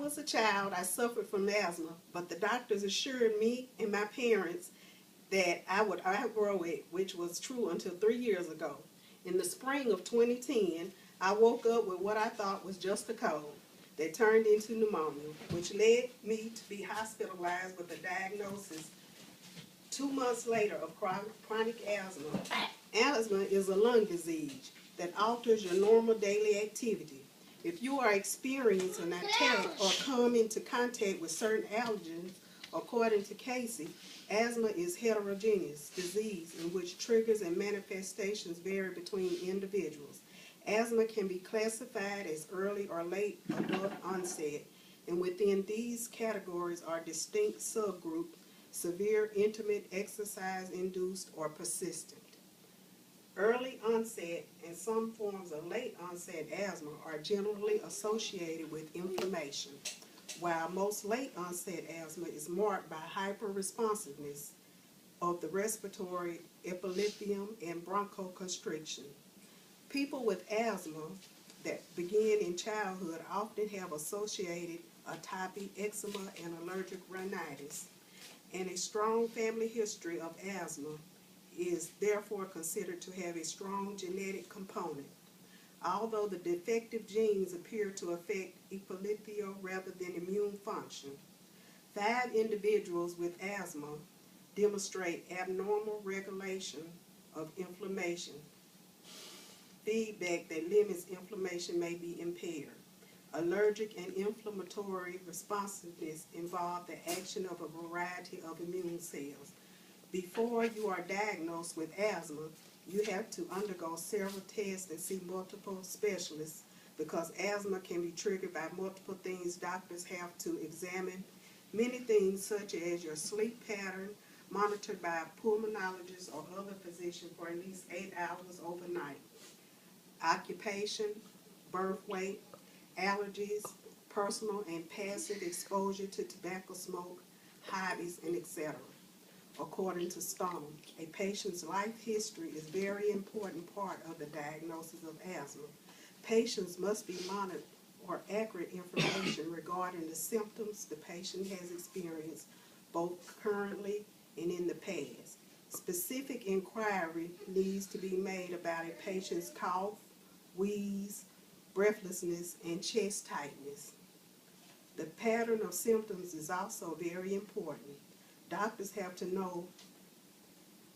was a child, I suffered from asthma, but the doctors assured me and my parents that I would outgrow it, which was true until 3 years ago. In the spring of 2010, I woke up with what I thought was just a cold that turned into pneumonia, which led me to be hospitalized with a diagnosis 2 months later of chronic asthma. Asthma is a lung disease that alters your normal daily activity. If you are experiencing an attack or come into contact with certain allergens, according to Casey, asthma is heterogeneous disease in which triggers and manifestations vary between individuals. Asthma can be classified as early or late adult onset, and within these categories are distinct subgroups: severe, intermittent, exercise-induced, or persistent. Early onset and some forms of late onset asthma are generally associated with inflammation, while most late onset asthma is marked by hyperresponsiveness of the respiratory epithelium and bronchoconstriction. People with asthma that begin in childhood often have associated atopic eczema and allergic rhinitis, and a strong family history of asthma is therefore considered to have a strong genetic component. Although the defective genes appear to affect epithelial rather than immune function, 5 individuals with asthma demonstrate abnormal regulation of inflammation. Feedback that limits inflammation may be impaired. Allergic and inflammatory responsiveness involve the action of a variety of immune cells. Before you are diagnosed with asthma, you have to undergo several tests and see multiple specialists because asthma can be triggered by multiple things doctors have to examine. Many things such as your sleep pattern, monitored by a pulmonologist or other physician for at least 8 hours overnight. Occupation, birth weight, allergies, personal and passive exposure to tobacco smoke, hobbies, and etc. According to Stone, a patient's life history is a very important part of the diagnosis of asthma. Patients must be monitored for accurate information regarding the symptoms the patient has experienced, both currently and in the past. Specific inquiry needs to be made about a patient's cough, wheeze, breathlessness, and chest tightness. The pattern of symptoms is also very important. Doctors have to know,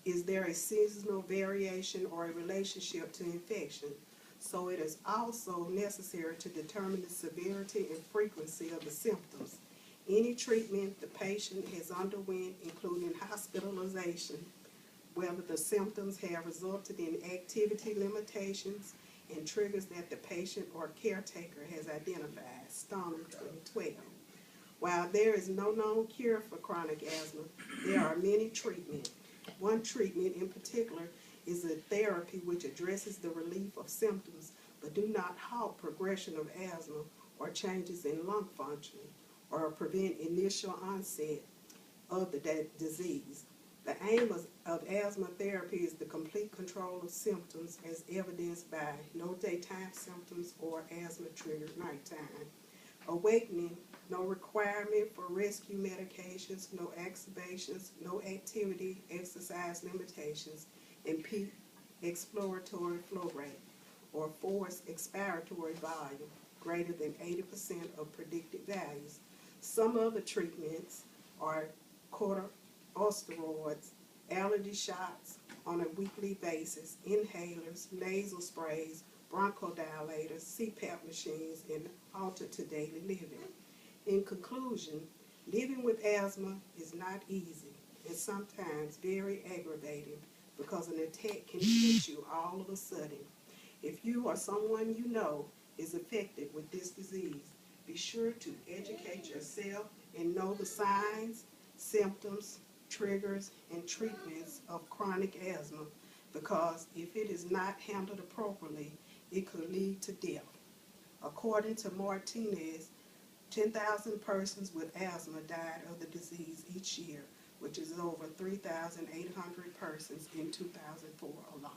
is there a seasonal variation or a relationship to infection? So it is also necessary to determine the severity and frequency of the symptoms. Any treatment the patient has underwent, including hospitalization, whether the symptoms have resulted in activity limitations and triggers that the patient or caretaker has identified. Stone 2012. While there is no known cure for chronic asthma, there are many treatments. One treatment in particular is a therapy which addresses the relief of symptoms but do not halt progression of asthma or changes in lung function or prevent initial onset of the disease. The aim of asthma therapy is the complete control of symptoms as evidenced by no daytime symptoms or asthma-triggered nighttime. Awakening, no requirement for rescue medications, no exacerbations, no activity, exercise limitations, and peak exploratory flow rate or forced expiratory volume greater than 80% of predicted values. Some other treatments are corticosteroids, allergy shots on a weekly basis, inhalers, nasal sprays, bronchodilators, CPAP machines, and altered to daily living. In conclusion, living with asthma is not easy and sometimes very aggravating because an attack can hit you all of a sudden. If you or someone you know is affected with this disease, be sure to educate yourself and know the signs, symptoms, triggers, and treatments of chronic asthma because if it is not handled appropriately, it could lead to death. According to Martinez, 10,000 persons with asthma died of the disease each year, which is over 3,800 persons in 2004 alone.